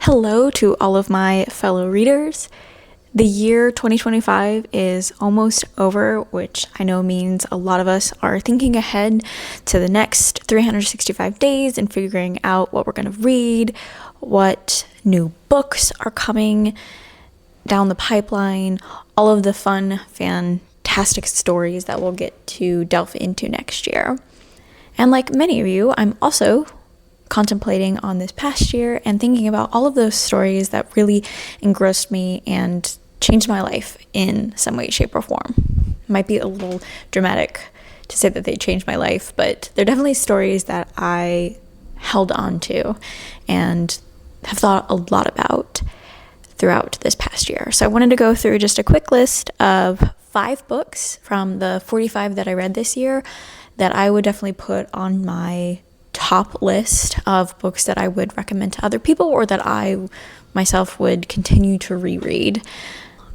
Hello to all of my fellow readers. The year 2025 is almost over, which I know means a lot of us are thinking ahead to the next 365 days and figuring out what we're going to read, what new books are coming down the pipeline, all of the fun, fantastic stories that we'll get to delve into next year. And like many of you, I'm also contemplating on this past year and thinking about all of those stories that really engrossed me and changed my life in some way, shape, or form. Might be a little dramatic to say that they changed my life, but they're definitely stories that I held on to and have thought a lot about throughout this past year. So I wanted to go through just a quick list of 5 books from the 45 that I read this year that I would definitely put on my top list of books that I would recommend to other people or that I myself would continue to reread.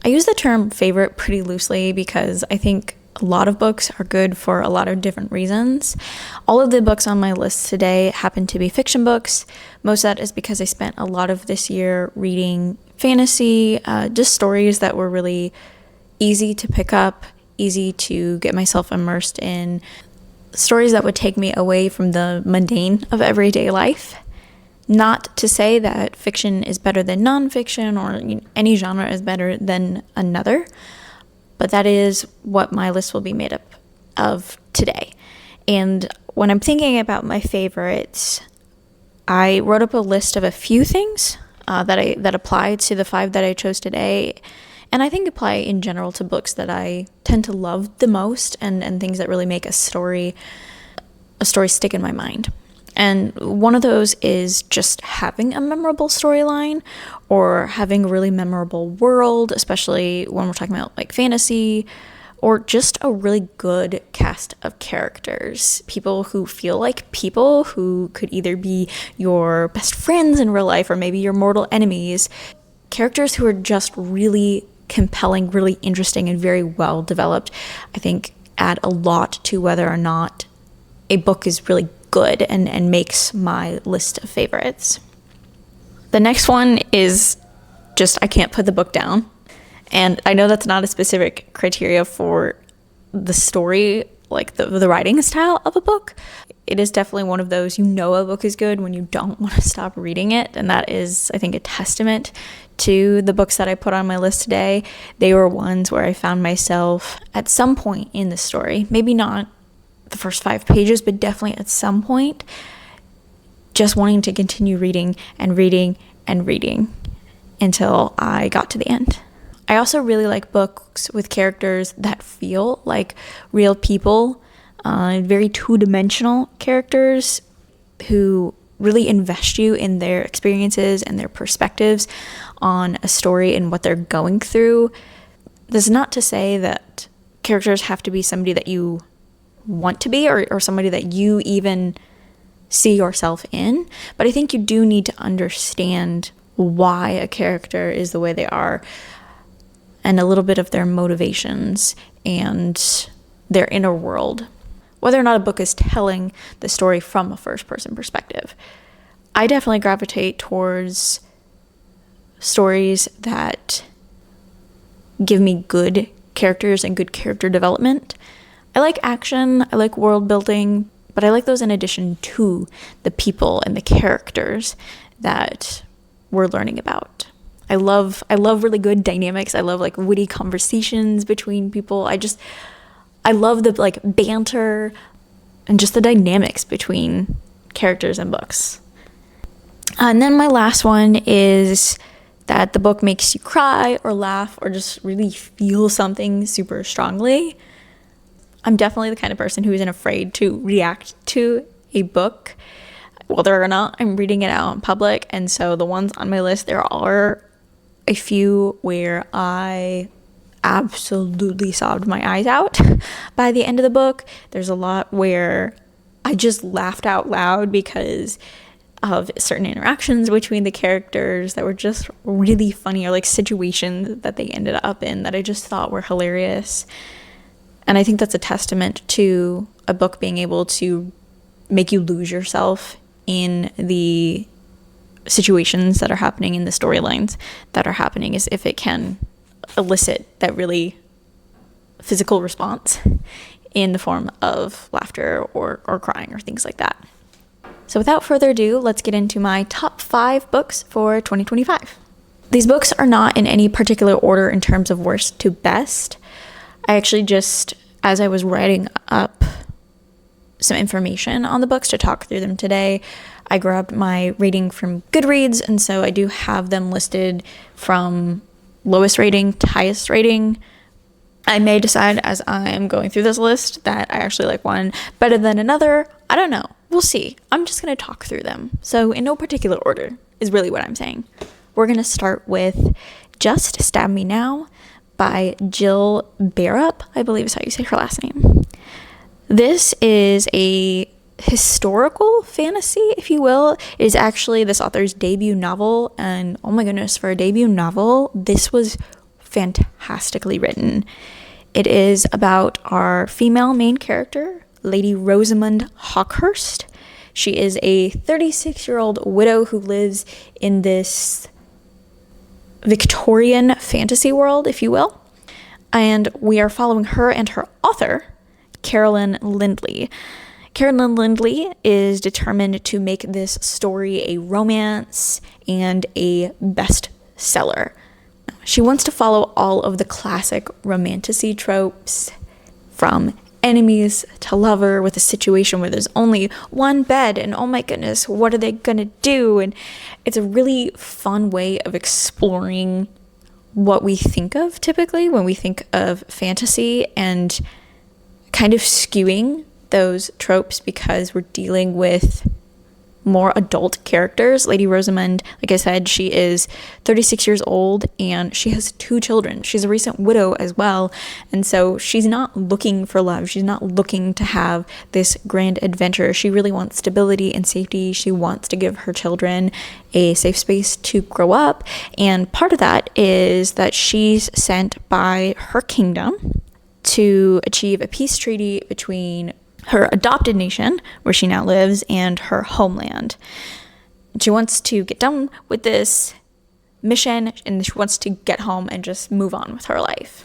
I use the term favorite pretty loosely because I think a lot of books are good for a lot of different reasons. All of the books on my list today happen to be fiction books. Most of that is because I spent a lot of this year reading fantasy, just stories that were really easy to pick up, easy to get myself immersed in, stories that would take me away from the mundane of everyday life. Not to say that fiction is better than nonfiction or any genre is better than another, but that is what my list will be made up of today. And when I'm thinking about my favorites, I wrote up a list of a few things that apply to the 5 that I chose today, and I think apply in general to books that I tend to love the most and things that really make a story stick in my mind. And one of those is just having a memorable storyline or having a really memorable world, especially when we're talking about like fantasy, or just a really good cast of characters. People who feel like people who could either be your best friends in real life or maybe your mortal enemies. Characters who are just really compelling, really interesting, and very well developed, I think add a lot to whether or not a book is really good and makes my list of favorites. The next one is just I can't put the book down. And I know that's not a specific criteria for the story, like the writing style of a book. It is definitely one of those, a book is good when you don't want to stop reading it. And that is, I think, a testament to the books that I put on my list today. They were ones where I found myself at some point in the story, maybe not the first 5 pages, but definitely at some point, just wanting to continue reading and reading and reading until I got to the end. I also really like books with characters that feel like real people, very two-dimensional characters who really invest you in their experiences and their perspectives on a story and what they're going through. This is not to say that characters have to be somebody that you want to be or somebody that you even see yourself in, but I think you do need to understand why a character is the way they are and a little bit of their motivations and their inner world, whether or not a book is telling the story from a first-person perspective. I definitely gravitate towards stories that give me good characters and good character development. I like action, I like world building, but I like those in addition to the people and the characters that we're learning about. I love really good dynamics. I love like witty conversations between people. I love the like banter and just the dynamics between characters and books. And then my last one is that the book makes you cry or laugh or just really feel something super strongly. I'm definitely the kind of person who isn't afraid to react to a book, whether or not I'm reading it out in public. And so the ones on my list, there are a few where I absolutely sobbed my eyes out by the end of the book. There's a lot where I just laughed out loud because of certain interactions between the characters that were just really funny, or like situations that they ended up in that I just thought were hilarious. And I think that's a testament to a book being able to make you lose yourself in the situations that are happening in the storylines that are happening, is if it can elicit that really physical response in the form of laughter or crying or things like that. So without further ado, let's get into my top 5 books for 2025. These books are not in any particular order in terms of worst to best. I actually just, as I was writing up some information on the books to talk through them today, I grabbed my rating from Goodreads, and so I do have them listed from lowest rating to highest rating. I may decide as I'm going through this list that I actually like one better than another. I don't know. We'll see. I'm just going to talk through them. So in no particular order is really what I'm saying. We're going to start with Just Stab Me Now by Jill Barrett, I believe is how you say her last name. This is a historical fantasy, if you will. It is actually this author's debut novel, and oh my goodness, for a debut novel, this was fantastically written. It is about our female main character, Lady Rosamund Hawkhurst. She is a 36-year-old widow who lives in this Victorian fantasy world, if you will. And we are following her and her author, Carolyn Lindley. Carolyn Lindley is determined to make this story a romance and a bestseller. She wants to follow all of the classic romantasy tropes, from enemies to lover, with a situation where there's only one bed and oh my goodness, what are they gonna do? And it's a really fun way of exploring what we think of typically when we think of fantasy, and kind of skewing those tropes because we're dealing with more adult characters. Lady Rosamund, like I said, she is 36 years old and she has 2 children. She's a recent widow as well. And so she's not looking for love. She's not looking to have this grand adventure. She really wants stability and safety. She wants to give her children a safe space to grow up. And part of that is that she's sent by her kingdom to achieve a peace treaty between her adopted nation, where she now lives, and her homeland. She wants to get done with this mission, and she wants to get home and just move on with her life.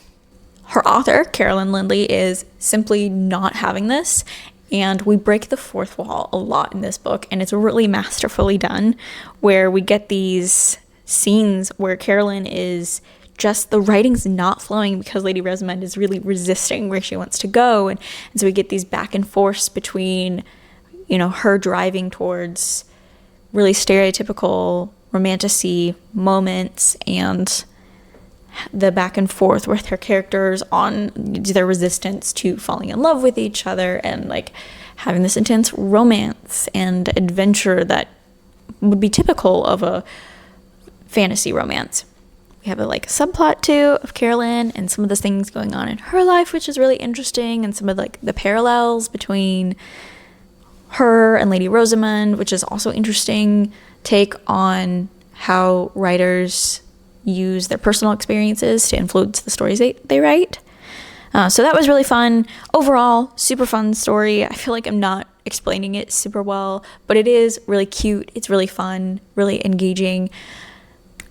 Her author, Carolyn Lindley, is simply not having this, and we break the fourth wall a lot in this book, and it's really masterfully done, where we get these scenes where Carolyn is just, the writing's not flowing because Lady Rosamund is really resisting where she wants to go. And so we get these back and forths between, her driving towards really stereotypical romantasy moments and the back and forth with her characters on their resistance to falling in love with each other and like having this intense romance and adventure that would be typical of a fantasy romance. We have a subplot too of Carolyn and some of the things going on in her life, which is really interesting, and some of the parallels between her and Lady Rosamund, which is also interesting take on how writers use their personal experiences to influence the stories they write. So that was really fun. Overall, super fun story. I feel like I'm not explaining it super well, but it is really cute. It's really fun, really engaging,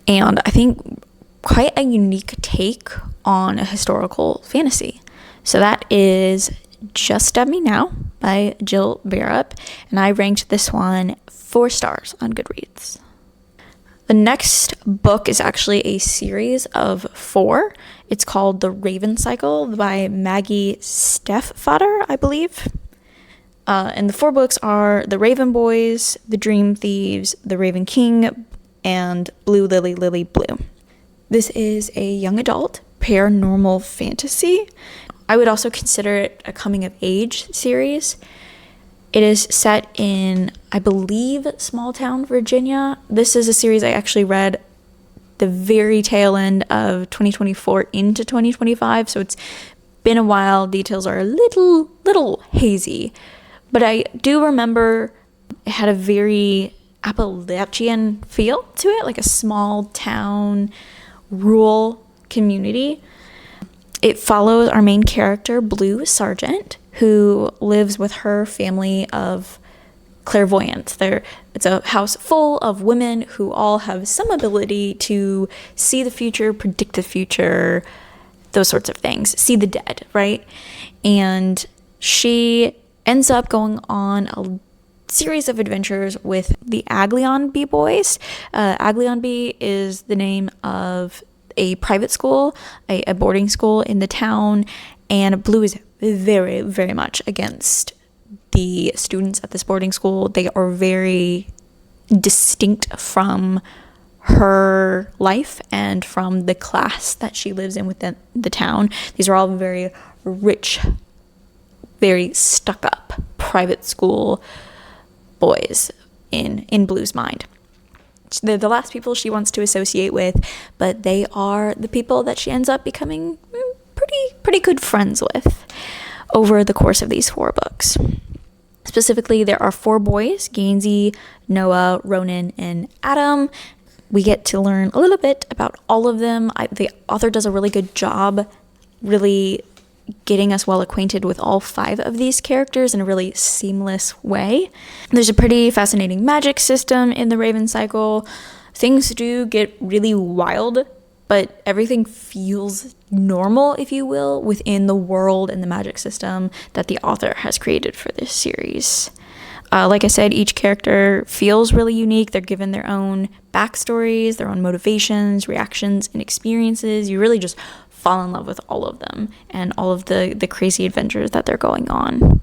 and I think quite a unique take on a historical fantasy. So that is Just Stab Me Now by Jill Barrett, and I ranked this one 4 stars on Goodreads. The next book is actually a series of 4. It's called The Raven Cycle by Maggie Stiefvater, I believe. And the 4 books are The Raven Boys, The Dream Thieves, The Raven King, and Blue Lily Lily Blue. This is a young adult paranormal fantasy. I would also consider it a coming of age series. It is set in, I believe, small town Virginia. This is a series I actually read the very tail end of 2024 into 2025, so it's been a while. Details are a little hazy, but I do remember it had a very Appalachian feel to it, like a small town, rural community. It follows our main character, Blue Sargent, who lives with her family of clairvoyant. It's a house full of women who all have some ability to see the future, predict the future, those sorts of things, see the dead, right? And she ends up going on a series of adventures with the Aglionby boys. Aglionby is the name of a private school, a boarding school in the town, and Blue is very, very much against the students at this boarding school. They are very distinct from her life and from the class that she lives in within the town. These are all very rich, very stuck-up private school boys in Blue's mind. They're the last people she wants to associate with, but they are the people that she ends up becoming pretty good friends with over the course of these 4 books. Specifically, there are 4 boys: Gainsey, Noah, Ronan, and Adam. We get to learn a little bit about all of them. The author does a really good job really getting us well acquainted with all 5 of these characters in a really seamless way. There's a pretty fascinating magic system in the Raven Cycle. Things do get really wild, but everything feels normal, if you will, within the world and the magic system that the author has created for this series. Like I said, each character feels really unique. They're given their own backstories, their own motivations, reactions, and experiences. You really just fall in love with all of them and all of the crazy adventures that they're going on.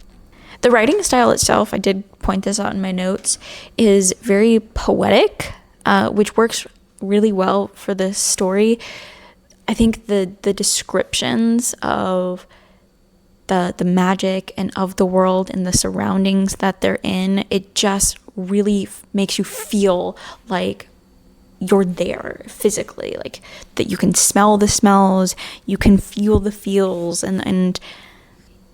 The writing style itself, I did point this out in my notes, is very poetic, which works really well for the story. I think the descriptions of the magic and of the world and the surroundings that they're in, it just really makes you feel like you're there physically, like that you can smell the smells, you can feel the feels, and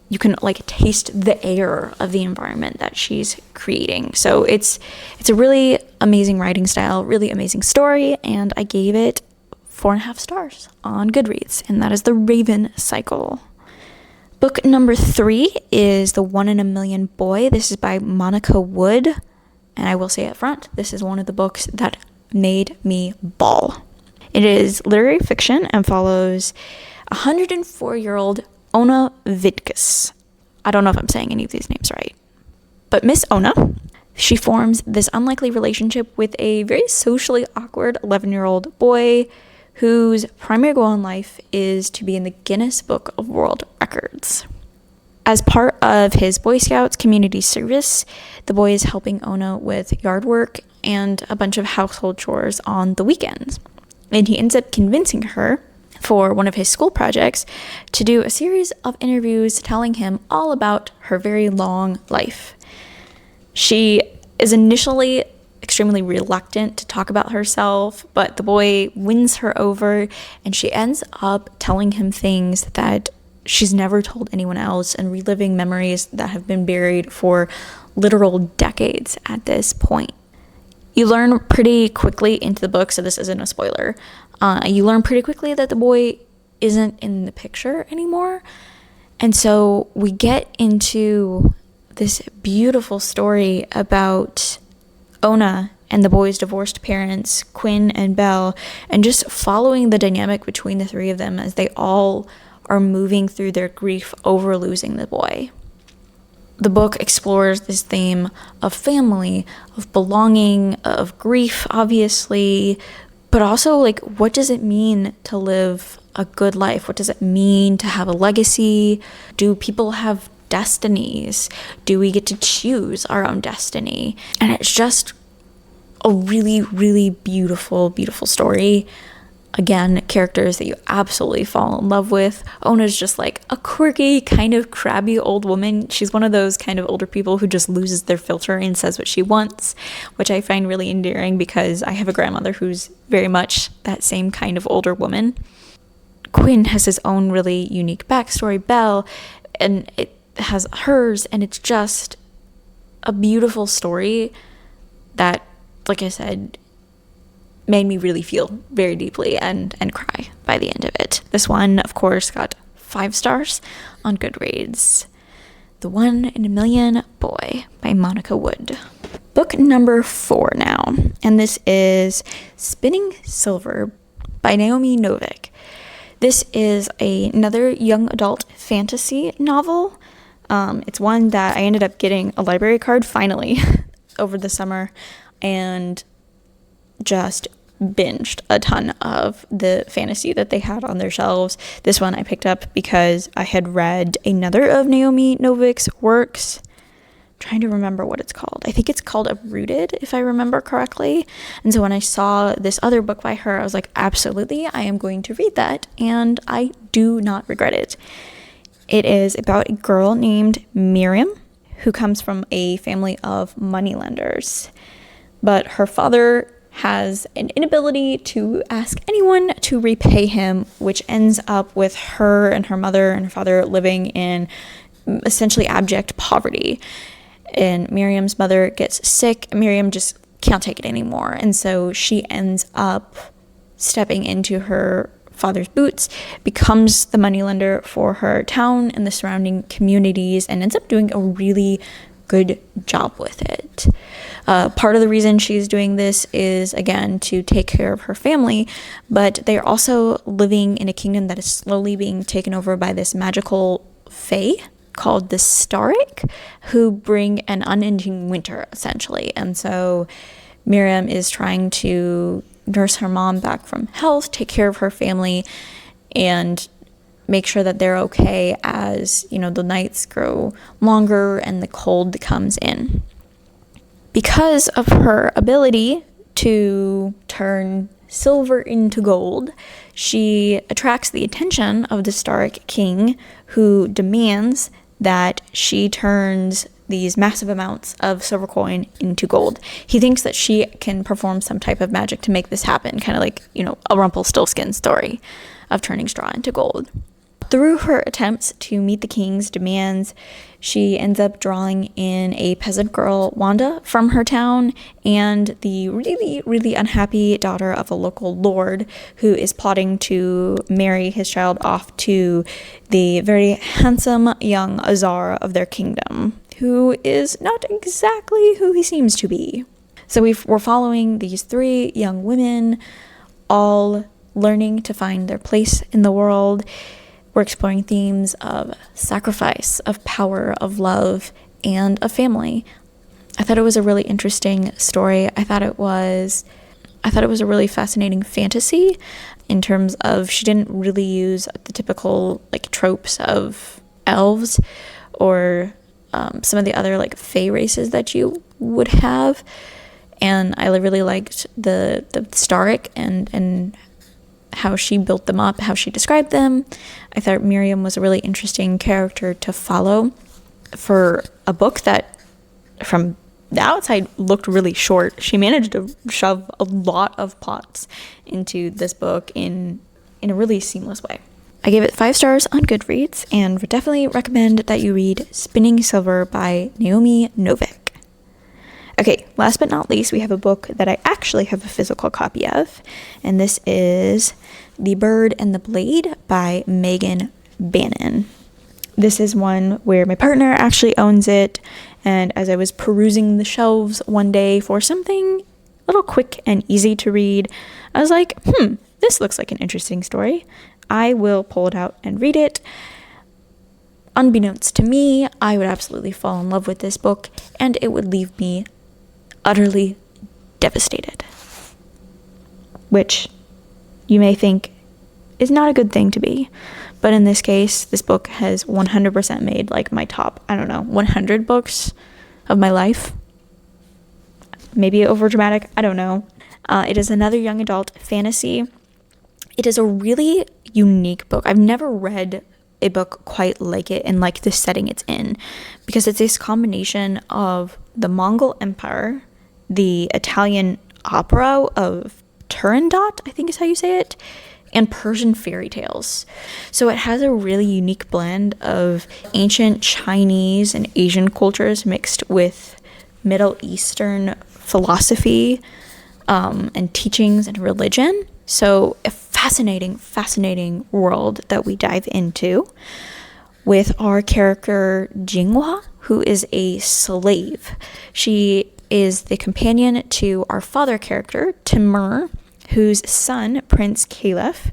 you can like taste the air of the environment that she's creating. So it's a really amazing writing style, really amazing story, and I gave it 4.5 stars on Goodreads, and that is The Raven Cycle. Book number 3 is The 1 in a Million Boy. This is by Monica Wood, and I will say up front, this is one of the books that made me bawl. It is literary fiction and follows 104-year-old Ona Vidkus. I don't know if I'm saying any of these names right. But Miss Ona, she forms this unlikely relationship with a very socially awkward 11-year-old boy whose primary goal in life is to be in the Guinness Book of World Records. As part of his Boy Scouts community service, the boy is helping Ona with yard work and a bunch of household chores on the weekends. And he ends up convincing her for one of his school projects to do a series of interviews telling him all about her very long life. She is initially extremely reluctant to talk about herself, but the boy wins her over, and she ends up telling him things that she's never told anyone else and reliving memories that have been buried for literal decades at this point. You learn pretty quickly into the book, so this isn't a spoiler, you learn pretty quickly that the boy isn't in the picture anymore. And so we get into this beautiful story about Ona and the boy's divorced parents, Quinn and Belle, and just following the dynamic between the 3 of them as they all are moving through their grief over losing the boy. The book explores this theme of family, of belonging, of grief, obviously, but also like, what does it mean to live a good life? What does it mean to have a legacy? Do people have destinies? Do we get to choose our own destiny? And it's just a really, really beautiful, beautiful story. Again, characters that you absolutely fall in love with. Ona's just like a quirky, kind of crabby old woman. She's one of those kind of older people who just loses their filter and says what she wants, which I find really endearing because I have a grandmother who's very much that same kind of older woman. Quinn has his own really unique backstory, Belle, and it has hers, and it's just a beautiful story that, like I said, made me really feel very deeply and cry by the end of it. This one, of course, got 5 stars on Goodreads. The 1 in a Million Boy by Monica Wood. book number 4 now, and this is Spinning Silver by Naomi Novik. This is another young adult fantasy novel. It's one that I ended up getting a library card finally over the summer and just binged a ton of the fantasy that they had on their shelves. This one I picked up because I had read another of Naomi Novik's works. Trying to remember what it's called. I think it's called Uprooted, if I remember correctly. And so when I saw this other book by her, I was like, absolutely, I am going to read that, and I do not regret it. It is about a girl named Miriam who comes from a family of moneylenders, but her father has an inability to ask anyone to repay him, which ends up with her and her mother and her father living in essentially abject poverty. And Miriam's mother gets sick. Miriam just can't take it anymore. And so she ends up stepping into her father's boots, becomes the moneylender for her town and the surrounding communities, and ends up doing a really good job with it. Part of the reason she's doing this is, again, to take care of her family, but they're also living in a kingdom that is slowly being taken over by this magical fae called the Starrick, who bring an unending winter, essentially. And so Miriam is trying to nurse her mom back from health, take care of her family, and make sure that they're okay as, you know, the nights grow longer and the cold comes in. Because of her ability to turn silver into gold, she attracts the attention of the Starrick king, who demands that she turns these massive amounts of silver coin into gold. He thinks that she can perform some type of magic to make this happen, kind of like, you know, a Rumpelstiltskin story of turning straw into gold. Through her attempts to meet the king's demands, she ends up drawing in a peasant girl, Wanda, from her town, and the really, really unhappy daughter of a local lord who is plotting to marry his child off to the very handsome young Azar of their kingdom, who is not exactly who he seems to be. So we're following these 3 young women, all learning to find their place in the world. We're exploring themes of sacrifice, of power, of love, and of family. I thought it was a really interesting story. I thought it was a really fascinating fantasy in terms of she didn't really use the typical like tropes of elves or some of the other like fae races that you would have. And I really liked the Starrick and how she built them up, how she described them. I thought Miriam was a really interesting character to follow for a book that from the outside looked really short. She managed to shove a lot of plots into this book in a really seamless way. I gave it 5 stars on Goodreads and would definitely recommend that you read Spinning Silver by Naomi Novik. Okay, last but not least, we have a book that I actually have a physical copy of, and this is The Bird and the Blade by Megan Bannon. This is one where my partner actually owns it, and as I was perusing the shelves one day for something a little quick and easy to read, I was like, this looks like an interesting story. I will pull it out and read it. Unbeknownst to me, I would absolutely fall in love with this book, and it would leave me utterly devastated, which you may think is not a good thing to be, but in this case, this book has 100% made like my top, 100 books of my life. Maybe over dramatic, I don't know. It is another young adult fantasy. It is a really unique book. I've never read a book quite like it and like the setting it's in, because it's this combination of the Mongol Empire, the Italian opera of Turandot, I think is how you say it, and Persian fairy tales. So it has a really unique blend of ancient Chinese and Asian cultures mixed with Middle Eastern philosophy and teachings and religion. So a fascinating world that we dive into with our character Jinghua, who is a slave. She is the companion to our father character, Timur, whose son, Prince Caliph,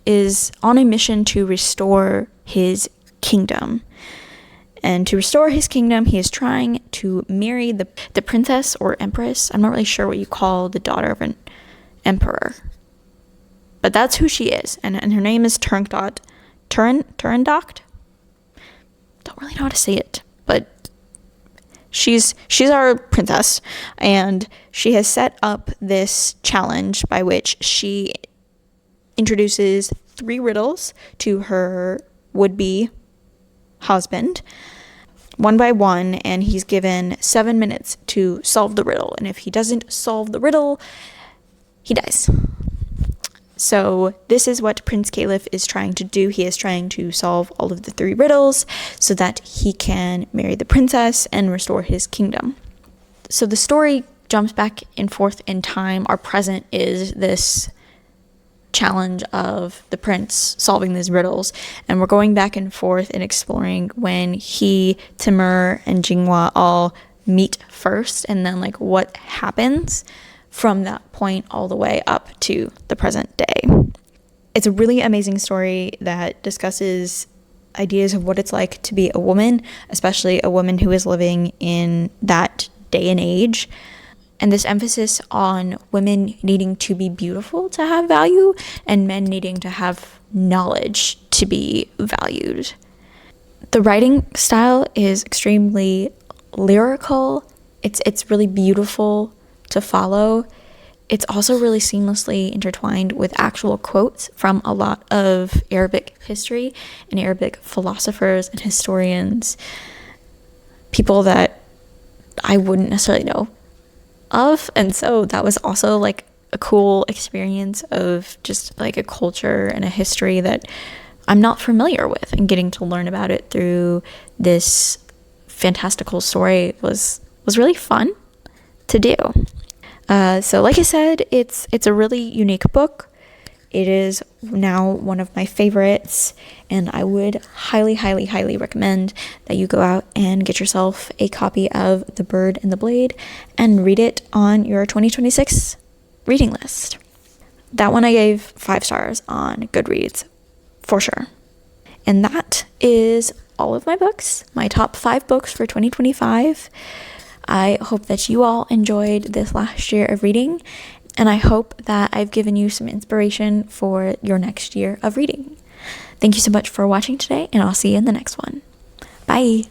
is on a mission to restore his kingdom. And to restore his kingdom, he is trying to marry the princess or empress. I'm not really sure what you call the daughter of an emperor. But that's who she is. And her name is Turandot. Don't really know how to say it. But she's our princess. And she has set up this challenge by which she introduces 3 riddles to her would-be husband, one by one, and he's given 7 minutes to solve the riddle. And if he doesn't solve the riddle, he dies. So this is what Prince Caliph is trying to do. He is trying to solve all of the 3 riddles so that he can marry the princess and restore his kingdom. So the story jumps back and forth in time. Our present is this challenge of the prince solving these riddles, and we're going back and forth and exploring when he, Timur, and Jinghua all meet first, and then like what happens from that point all the way up to the present day. It's a really amazing story that discusses ideas of what it's like to be a woman, especially a woman who is living in that day and age. And this emphasis on women needing to be beautiful to have value and men needing to have knowledge to be valued. The writing style is extremely lyrical. It's really beautiful to follow. It's also really seamlessly intertwined with actual quotes from a lot of Arabic history and Arabic philosophers and historians, people that I wouldn't necessarily know of. And so that was also like a cool experience of just like a culture and a history that I'm not familiar with, and getting to learn about it through this fantastical story was really fun to do. So like I said, it's a really unique book. It is now one of my favorites, and I would highly, highly, highly recommend that you go out and get yourself a copy of The Bird and the Blade and read it on your 2026 reading list. That one I gave 5 stars on Goodreads, for sure. And that is all of my books, my top 5 books for 2025. I hope that you all enjoyed this last year of reading, and I hope that I've given you some inspiration for your next year of reading. Thank you so much for watching today, and I'll see you in the next one. Bye!